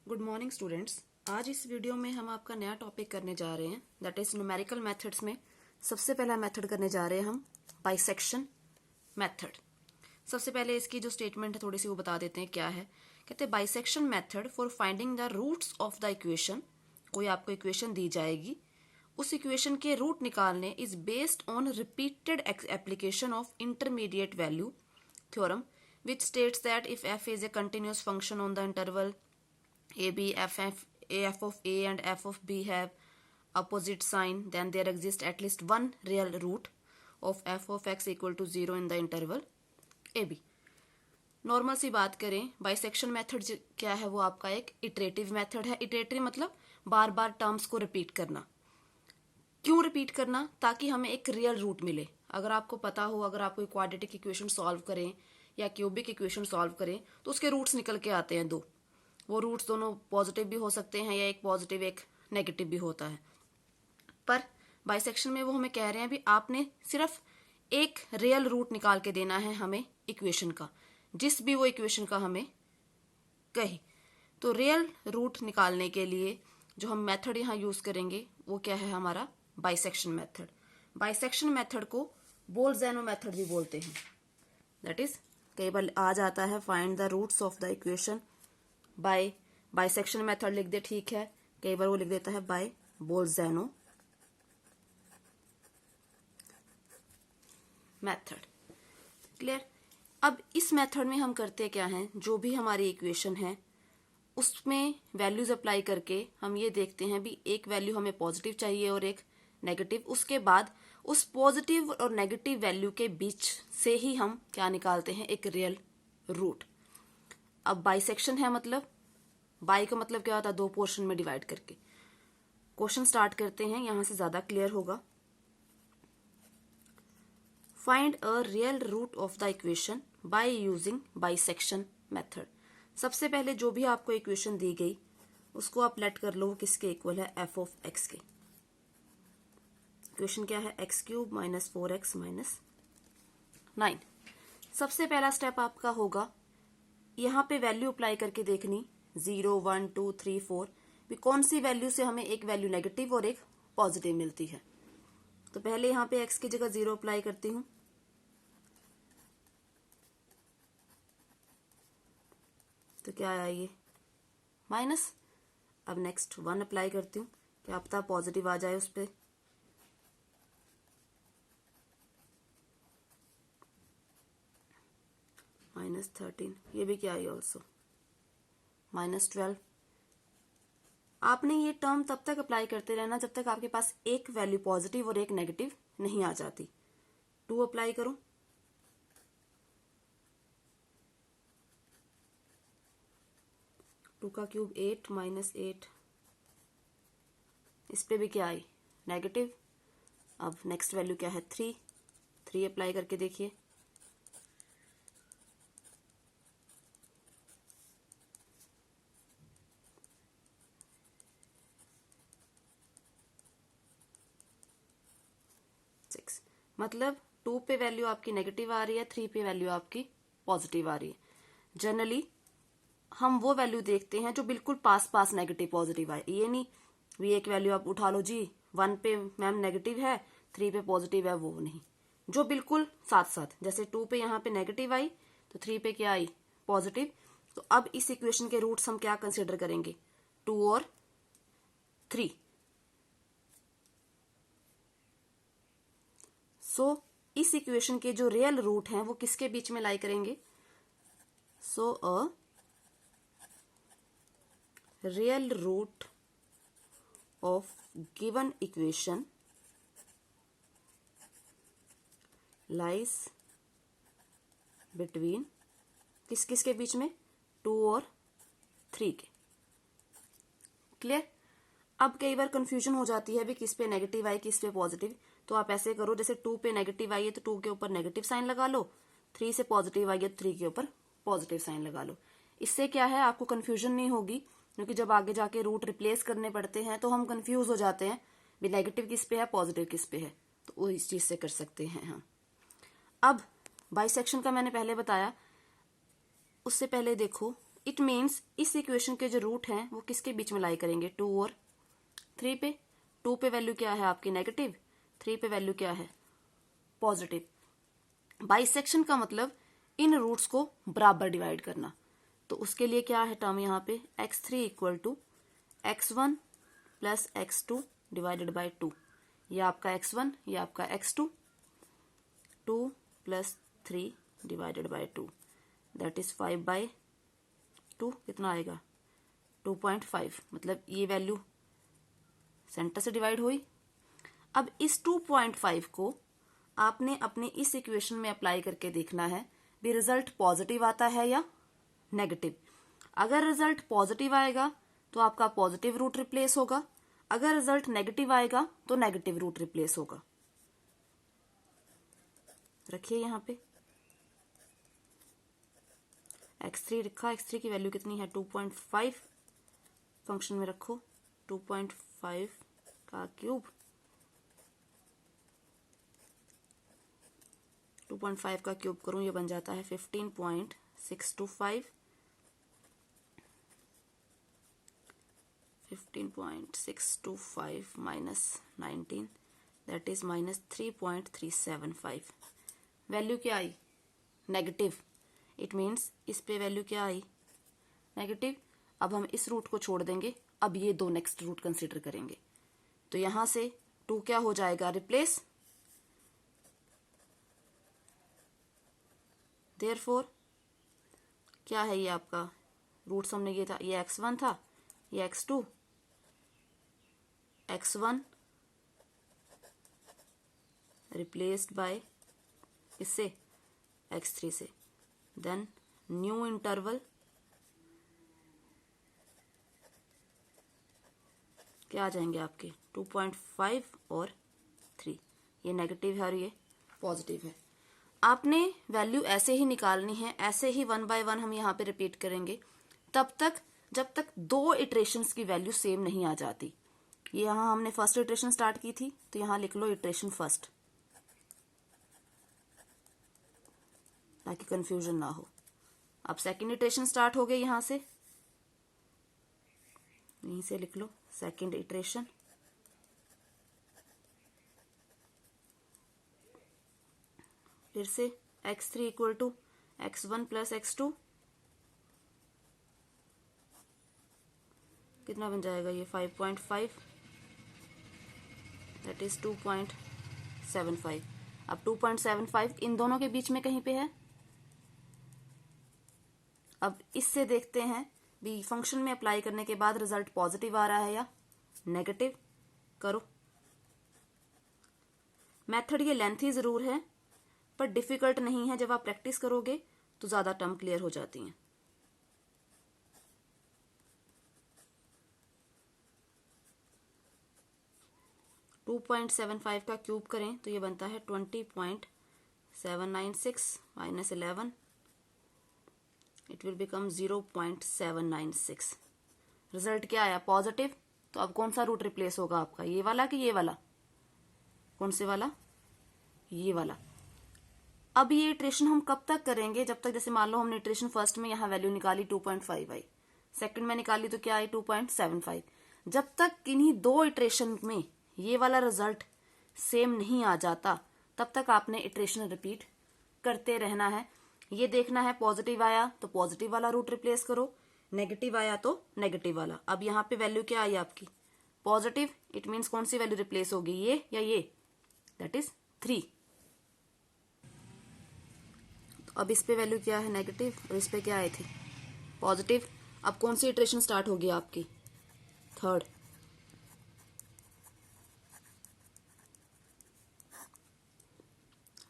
Good morning students. आज इस video में हम आपका नया टॉपिक करने जा रहे हैं, दैट इज न्यूमेरिकल मेथड्स में सबसे पहला मेथड करने जा रहे हैं हम बाइसेक्शन मेथड। सबसे पहले इसकी जो स्टेटमेंट है थोड़ी सी वो बता देते हैं क्या है। कहते हैं bisection method for finding the roots of the equation. कोई आपको इक्वेशन दी जाएगी, उस इक्वेशन के रूट निकालने is based on repeated application of intermediate value theorem which states that if f is a continuous function on the interval ab, f of a and f of b have opposite sign, then there exists at least one real root of f of x equal to 0 in the interval ab। Normal सी बात करें, bisection method क्या है, वो आपका एक iterative method है। Iterative मतलब बार बार टर्म्स को रिपीट करना। क्यों रिपीट करना? ताकि हमें एक रियल रूट मिले। अगर आपको पता हो, अगर आप कोई क्वाड्रेटिक इक्वेशन सॉल्व करें या क्यूबिक इक्वेशन सॉल्व करें तो उसके रूट्स निकल के आते हैं दो। वो रूट्स दोनों पॉजिटिव भी हो सकते हैं या एक पॉजिटिव एक नेगेटिव भी होता है। पर बाइसेक्शन में वो हमें कह रहे हैं भी आपने सिर्फ एक रियल रूट निकाल के देना है हमें इक्वेशन का, जिस भी वो इक्वेशन का हमें कहे। तो रियल रूट निकालने के लिए जो हम मेथड यहाँ यूज करेंगे वो क्या है, हमारा बाइसेक्शन मेथड। बाइसेक्शन मेथड को बोल्ज़ैनो मेथड भी बोलते हैं। दैट इज कई बार आ जाता है find the roots of the equation by bisection method लिख दे, ठीक है। कई बार वो लिख देता है बाय बोल्ज़ैनो मेथड। क्लियर? अब इस मेथड में हम करते क्या हैं, जो भी हमारी इक्वेशन है उसमें वैल्यूज अप्लाई करके हम ये देखते हैं भी एक वैल्यू हमें पॉजिटिव चाहिए और एक नेगेटिव। उसके बाद उस पॉजिटिव और नेगेटिव वैल्यू के बीच से ही हम क्या निकालते हैं, एक रियल रूट। अब बाइसेक्शन है मतलब बाई का मतलब क्या होता है, दो पोर्शन में डिवाइड करके। क्वेश्चन स्टार्ट करते हैं, यहां से ज्यादा क्लियर होगा। Find a real root of the equation by using bisection method. सबसे पहले जो भी आपको इक्वेशन दी गई उसको आप लेट कर लो किसके इक्वल है, एफ ऑफ एक्स के। इक्वेशन क्या है, x cube minus 4x minus 9। सबसे पहला स्टेप आपका होगा यहां पे वैल्यू अप्लाई करके देखनी 0, 1, 2, 3, 4 भी कौन सी वैल्यू से हमें एक वैल्यू नेगेटिव और एक पॉजिटिव मिलती है। तो पहले यहां पे x की जगह 0 अप्लाई करती हूं, तो क्या आया ये माइनस। अब नेक्स्ट 1 अप्लाई करती हूँ, क्या पता पॉजिटिव आ जाए उस पर। -13, ये भी क्या आई ऑल्सो -12। आपने ये टर्म तब तक अप्लाई करते रहना जब तक आपके पास एक वैल्यू पॉजिटिव और एक नेगेटिव नहीं आ जाती। 2 अप्लाई करो, टू का क्यूब 8 माइनस 8, इस पे भी क्या आई नेगेटिव। अब नेक्स्ट वैल्यू क्या है 3 अप्लाई करके देखिए, मतलब 2 पे वैल्यू आपकी नेगेटिव आ रही है, 3 पे वैल्यू आपकी पॉजिटिव आ रही है। जनरली हम वो वैल्यू देखते हैं जो बिल्कुल पास पास नेगेटिव पॉजिटिव आए। ये नहीं भी एक वैल्यू आप उठा लो जी 1 पे मैम नेगेटिव है 3 पे पॉजिटिव है, वो नहीं। जो बिल्कुल साथ साथ, जैसे 2 पे यहाँ पे नेगेटिव आई तो 3 पे क्या आई पॉजिटिव। तो अब इस इक्वेशन के रूट्स हम क्या कंसिडर करेंगे, 2 और 3। सो इस इक्वेशन के जो रियल रूट हैं वो किसके बीच में लाई करेंगे। So a real root of given equation lies between किस किस के बीच में, 2 और 3 के। क्लियर? अब कई बार कंफ्यूजन हो जाती है भी किस पे नेगेटिव आई किस पे पॉजिटिव। तो आप ऐसे करो, जैसे 2 पे नेगेटिव आई है तो 2 के ऊपर नेगेटिव साइन लगा लो, 3 से पॉजिटिव आई है तो 3 के ऊपर पॉजिटिव साइन लगा लो। इससे क्या है, आपको कंफ्यूजन नहीं होगी, क्योंकि जब आगे जाके रूट रिप्लेस करने पड़ते हैं तो हम कंफ्यूज हो जाते हैं भी नेगेटिव किस पे है पॉजिटिव किस पे है। तो वो इस चीज से कर सकते हैं हम। अब बाइसेक्शन का मैंने पहले बताया, उससे पहले देखो इट मीन्स इस इक्वेशन के जो रूट हैं वो किसके बीच में लाई करेंगे, 2 और 3 पे। 2 पे वैल्यू क्या है आपकी नेगेटिव, 3 पे वैल्यू क्या है पॉजिटिव। बाइसेक्शन का मतलब इन रूट्स को बराबर डिवाइड करना। तो उसके लिए क्या है टर्म यहाँ पे, x3 equal to x1 plus x2 divided by 2। ये आपका x1, ये आपका x2, 2 plus 3 divided by 2 that is 5/2। कितना आएगा 2.5। मतलब ये वैल्यू सेंटर से डिवाइड हुई। अब इस 2.5 को आपने अपने इस इक्वेशन में अप्लाई करके देखना है भी रिजल्ट पॉजिटिव आता है या नेगेटिव। अगर रिजल्ट पॉजिटिव आएगा तो आपका पॉजिटिव रूट रिप्लेस होगा, अगर रिजल्ट नेगेटिव आएगा तो नेगेटिव रूट रिप्लेस होगा। रखिए यहां पे x3 रखा, x3 की वैल्यू कितनी है 2.5, फंक्शन में रखो 2.5 का क्यूब, 2.5 का क्यूब करूं ये बन जाता है 15.625, 15.625 minus 19 that is minus 3.375। Value क्या आई नेगेटिव, इट मीन्स इस पे वैल्यू क्या आई नेगेटिव। अब हम इस रूट को छोड़ देंगे, अब ये दो नेक्स्ट रूट कंसीडर करेंगे। तो यहां से 2 क्या हो जाएगा रिप्लेस, देयरफॉर क्या है ये आपका रूट्स हमने ये था, ये x1 था, ये x2, x1 रिप्लेस्ड बाय इससे x3 से, देन न्यू इंटरवल क्या आ जाएंगे आपके 2.5 और 3। ये नेगेटिव है और ये पॉजिटिव है। आपने वैल्यू ऐसे ही निकालनी है, ऐसे ही 1 बाय 1 हम यहाँ पे रिपीट करेंगे तब तक जब तक 2 इटरेशंस की वैल्यू सेम नहीं आ जाती। ये यहाँ हमने फर्स्ट इटरेशन स्टार्ट की थी तो यहाँ लिख लो इटरेशन फर्स्ट ताकि कंफ्यूजन ना हो। अब सेकंड इटरेशन स्टार्ट हो गई, यहां से यहीं से लिख लो सेकंड इटरेशन, फिर से x3 equal to x1 plus x2, कितना बन जाएगा ये 5.5 दैट इज 2.75। अब 2.75 इन दोनों के बीच में कहीं पे है। अब इससे देखते हैं भी फंक्शन में अप्लाई करने के बाद रिजल्ट पॉजिटिव आ रहा है या नेगेटिव। करो मेथड ये लेंथी जरूर है पर डिफिकल्ट नहीं है, जब आप प्रैक्टिस करोगे तो ज्यादा टर्म क्लियर हो जाती हैं। टू 2.75 का क्यूब करें तो ये बनता है 20.796 minus 11 it will become 0.796। Result क्या आया पॉजिटिव। तो अब कौन सा रूट रिप्लेस होगा आपका, ये वाला कि ये वाला, कौन से वाला, ये वाला। अब ये इटरेशन हम कब तक करेंगे, जब तक जैसे मान लो हमने इटरेशन फर्स्ट में यहाँ वैल्यू निकाली 2.5 आई, सेकंड में निकाली तो क्या आई 2.75। जब तक किन्हीं 2 इटरेशन में ये वाला रिजल्ट सेम नहीं आ जाता तब तक आपने इटरेशन रिपीट करते रहना है। ये देखना है पॉजिटिव आया तो पॉजिटिव वाला रूट रिप्लेस करो, नेगेटिव आया तो नेगेटिव वाला। अब यहाँ पे वैल्यू क्या आई आपकी पॉजिटिव, इट मीन्स कौन सी वैल्यू रिप्लेस होगी ये या ये, दैट इज 3। तो अब इस पे वैल्यू क्या है नेगेटिव और इस पे क्या आए थे पॉजिटिव। अब कौन सी इटरेशन स्टार्ट होगी आपकी थर्ड।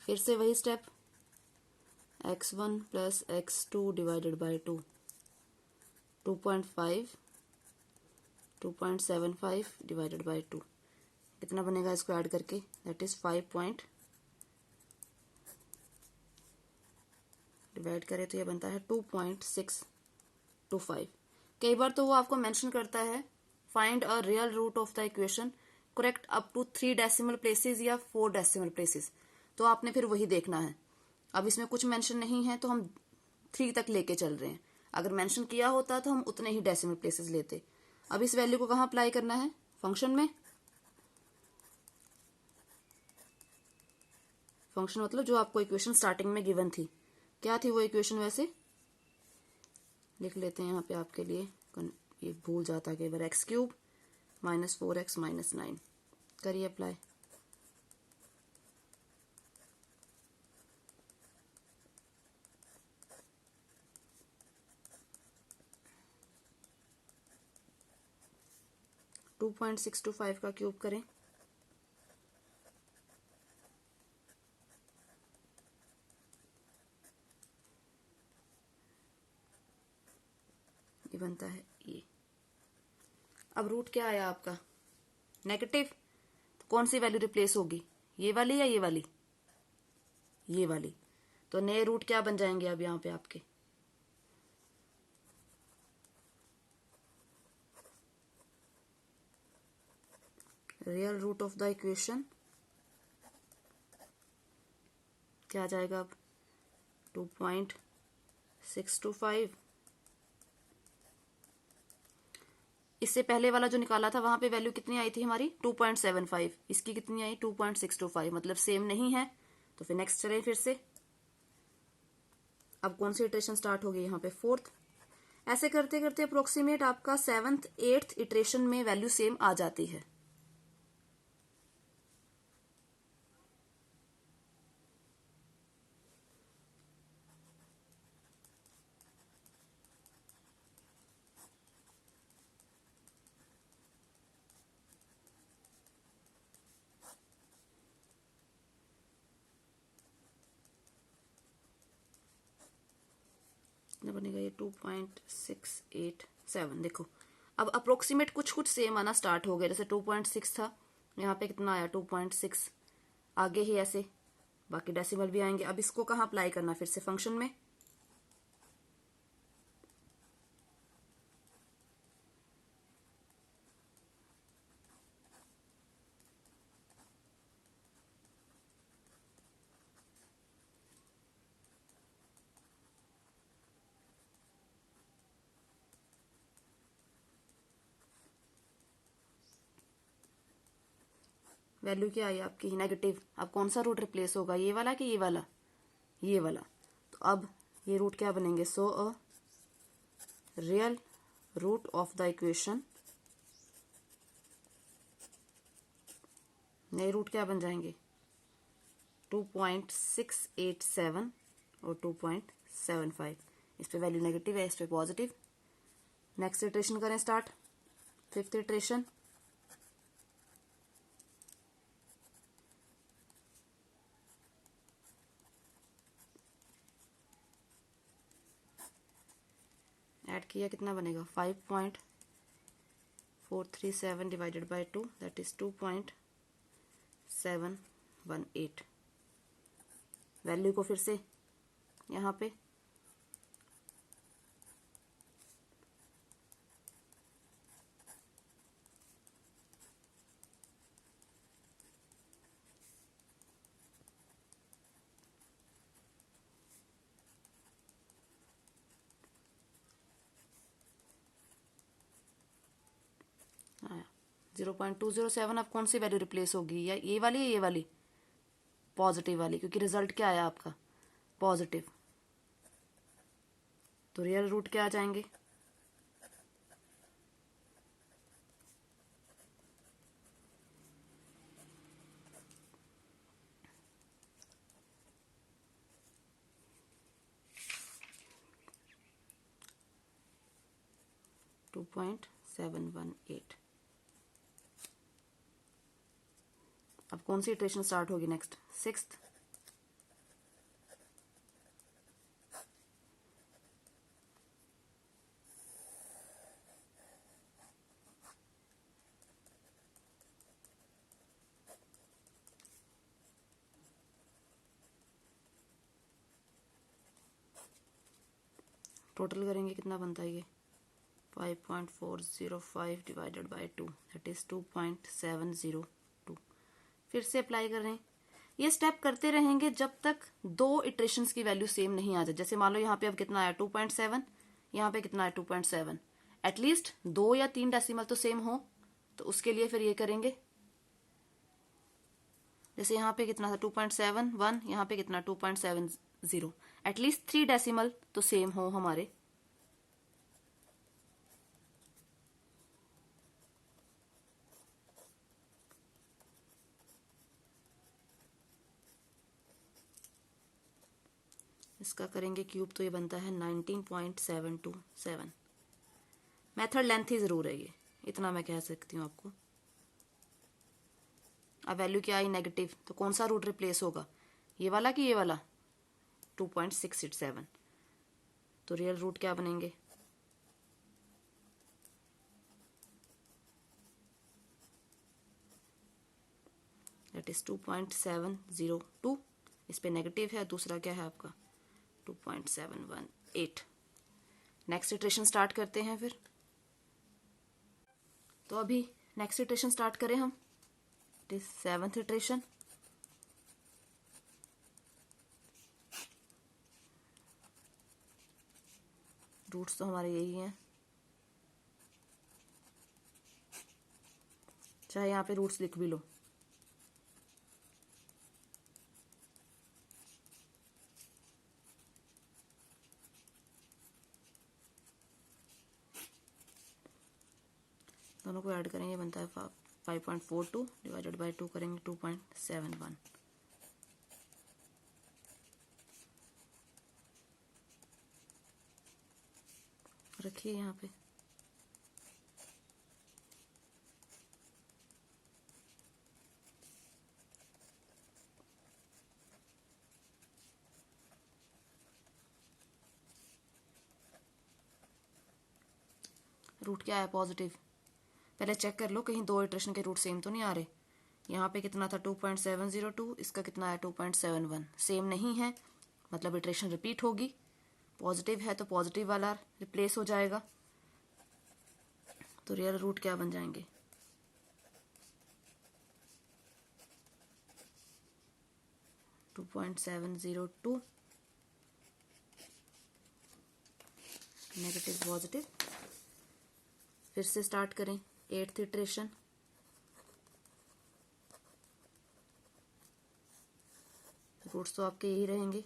फिर से वही step x1 plus x2 divided by 2, 2.5 2.75 divided by 2 कितना बनेगा इसको ऐड करके, दैट इज 5 डिवाइड करें तो ये बनता है 2.625। कई बार तो वो आपको मेंशन करता है find a real root of the equation correct up to 3 decimal places या 4 डेसिमल प्लेसेस, तो आपने फिर वही देखना है। अब इसमें कुछ मेंशन नहीं है तो हम 3 तक लेके चल रहे हैं। अगर मेंशन किया होता तो हम उतने ही डेसिमल प्लेसेस लेते। अब इस वैल्यू को कहाँ अप्लाई करना है? फंक्शन में। फंक्शन मतलब जो आपको इक्वेशन स्टार्टिंग में गिवन थी, क्या थी वो इक्वेशन? वैसे लिख लेते हैं यहाँ पे आपके लिए, ये भूल जाता है कई बार। X cube minus 4x minus 9, करिए अप्लाई। टू 2.625 का क्यूब करें, ये बनता है ये। अब रूट क्या आया आपका? नेगेटिव। तो कौन सी वैल्यू रिप्लेस होगी? ये वाली या ये वाली? ये वाली। तो नए रूट क्या बन जाएंगे अब यहाँ पे आपके? Real root of the equation क्या आ जाएगा अब? 2.625। इससे पहले वाला जो निकाला था वहां पे वैल्यू कितनी आई थी हमारी? 2.75। इसकी कितनी आई? 2.625। मतलब सेम नहीं है, तो फिर नेक्स्ट चलें फिर से। अब कौन सी इटरेशन स्टार्ट होगी यहाँ पे? फोर्थ। ऐसे करते करते अप्रोक्सीमेट आपका 7th 8th इटरेशन में वैल्यू सेम आ जाती है। बनेगा ये 2.687। देखो अब अप्रोक्सीमेट कुछ कुछ सेम आना स्टार्ट हो गया। जैसे 2.6 था, यहाँ पे कितना आया? 2.6। आगे ही ऐसे बाकी डेसिमल भी आएंगे। अब इसको कहाँ अप्लाई करना? फिर से फंक्शन में। वैल्यू क्या आई आपकी? नेगेटिव। अब कौन सा रूट रिप्लेस होगा? ये वाला कि ये वाला? ये वाला। तो अब ये रूट क्या बनेंगे? So a real root of the equation, नए रूट क्या बन जाएंगे? 2.687 और 2.75। इस पे वैल्यू नेगेटिव है, इस पे पॉजिटिव। नेक्स्ट इटरेशन करें स्टार्ट, 5th इटरेशन। ऐड किया, कितना बनेगा? 5.437 divided by 2, that is 2.718। Value को फिर से यहाँ पे आया 0.207। अब कौन सी वैल्यू रिप्लेस होगी? या ये वाली या ये वाली? पॉजिटिव वाली, क्योंकि रिजल्ट क्या आया आपका? पॉजिटिव। तो रियल रूट क्या आ जाएंगे? टू 2.718। अब कौन सी इटरेशन स्टार्ट होगी नेक्स्ट? 6th। टोटल करेंगे, कितना बनता है ये? 5.405 डिवाइडेड बाय 2, दैट इज 2.702। फिर से अप्लाई कर रहे हैं। ये स्टेप करते रहेंगे जब तक दो इटरेशंस की वैल्यू सेम नहीं आ जाए। जैसे मान लो यहाँ पे अब कितना आया? 2.7, यहाँ पे कितना है 2.7। एटलीस्ट 2 या 3 डेसिमल तो सेम हो, तो उसके लिए फिर ये करेंगे। जैसे यहाँ पे कितना था 2.71, यहाँ पे कितना 2.70। एटलीस्ट 3 डेसिमल तो सेम हो हमारे। इसका करेंगे क्यूब तो ये बनता है 19.727। मेथड लेंथ ही जरूर है ये, इतना मैं कह सकती हूँ आपको। अब वैल्यू क्या आई नेगेटिव, तो कौन सा रूट रिप्लेस होगा, ये वाला कि ये वाला 2.687। तो रियल रूट क्या बनेंगे, दैट इज 2.702। इस पे नेगेटिव है, दूसरा क्या है आपका 2.718। नेक्स्ट इटरेशन स्टार्ट करते हैं फिर। तो अभी नेक्स्ट इटरेशन स्टार्ट करें हम, it is 7th iteration. Roots तो हमारे यही हैं, चाहे यहाँ पे रूट्स लिख भी लो। दोनों को ऐड करेंगे, बनता है 5.42 डिवाइडेड बाय 2 करेंगे 2.71। रखिए यहाँ पे। रूट क्या है पॉजिटिव, पहले चेक कर लो कहीं दो इटरेशन के रूट सेम तो नहीं आ रहे। यहाँ पे कितना था 2.702, इसका कितना है 2.71, सेम नहीं है, मतलब इटरेशन रिपीट होगी। पॉजिटिव है तो पॉजिटिव वाला रिप्लेस हो जाएगा। तो रियल रूट क्या बन जाएंगे, (2.702) नेगेटिव पॉजिटिव। फिर से स्टार्ट करें 8th इटरेशन। रूट्स तो आपके यही रहेंगे।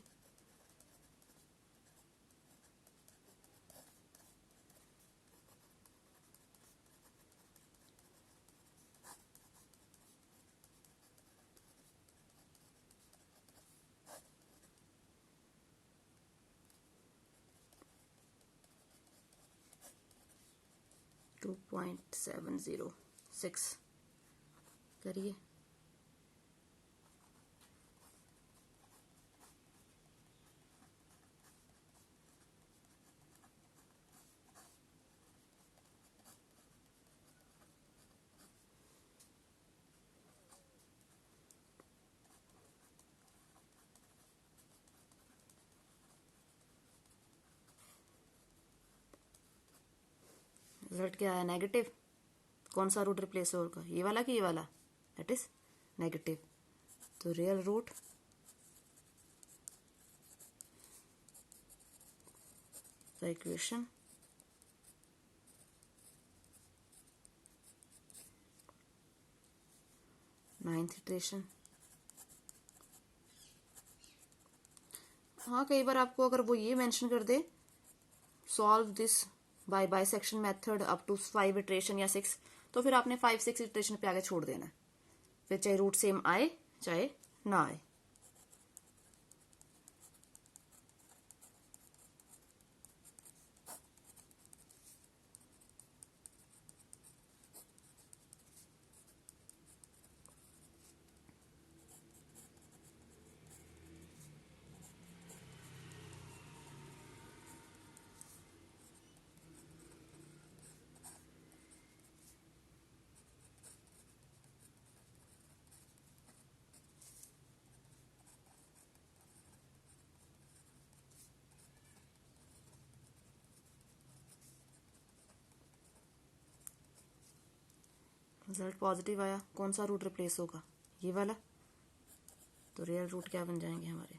टू 2.706 करिए। रिजल्ट क्या है नेगेटिव, कौन सा रूट रिप्लेस होगा, ये वाला कि ये वाला, दैट इज नेगेटिव। तो रियल रूट का इक्वेशन नाइन्थ इटरेशन। हाँ, कई बार आपको अगर वो ये मेंशन कर दे solve this by bisection method up to 5 iteration या 6, तो फिर आपने 5-6 इटरेशन पे आगे छोड़ देना है, फिर चाहे रूट सेम आए चाहे ना आए। रिजल्ट पॉजिटिव आया, कौन सा रूट रिप्लेस होगा, ये वाला। तो रियल रूट क्या बन जाएंगे हमारे,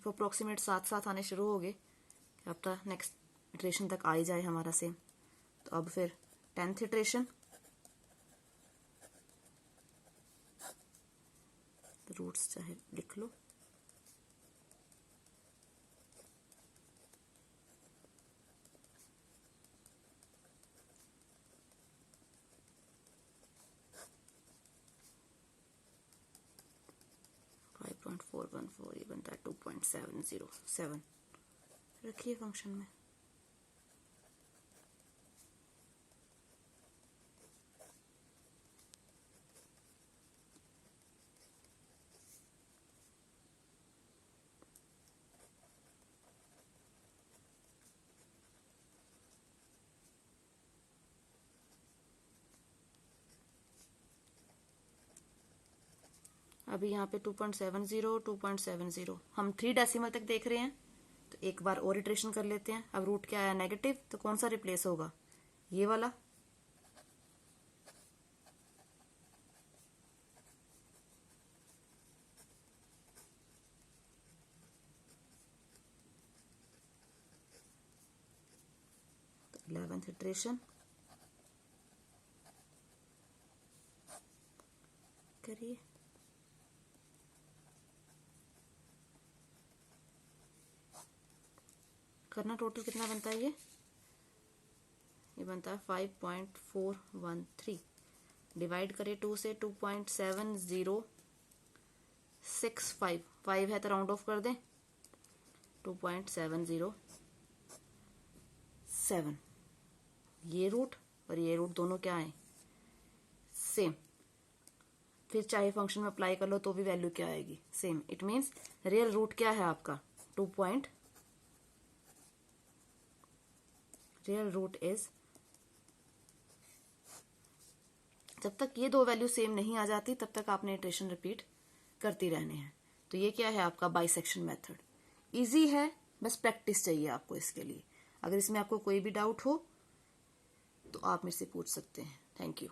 देखो अप्रोक्सीमेट साथ साथ आने शुरू हो गए, अब तक नेक्स्ट इटरेशन तक आ ही जाए हमारा सेम। तो अब फिर 10th इटरेशन, रूट्स चाहे लिख लो, ये बनता है 2.707 रखिए फंक्शन में। अभी यहाँ पे 2.70 2.70 हम 3 डेसिमल तक देख रहे हैं। तो एक बार और इटरेशन कर लेते हैं। अब रूट क्या आया नेगेटिव, तो कौन सा रिप्लेस होगा, ये वाला। तो 11th इटरेशन करिए, करना टोटल कितना बनता है, ये बनता है 5.413। डिवाइड करें 2 से, 2.7065, 5 है तो राउंड ऑफ कर दें, 2.707। ये रूट और ये रूट दोनों क्या है, सेम। फिर चाहे फंक्शन में अप्लाई कर लो तो भी वैल्यू क्या आएगी, same. It means real root क्या है आपका, रियल रूट इज, जब तक ये दो वैल्यू सेम नहीं आ जाती तब तक आपने इटरेशन रिपीट करती रहने हैं। तो ये क्या है आपका बाइसेक्शन मेथड। इजी है, बस प्रैक्टिस चाहिए आपको इसके लिए। अगर इसमें आपको कोई भी डाउट हो तो आप मेरे से पूछ सकते हैं। Thank you.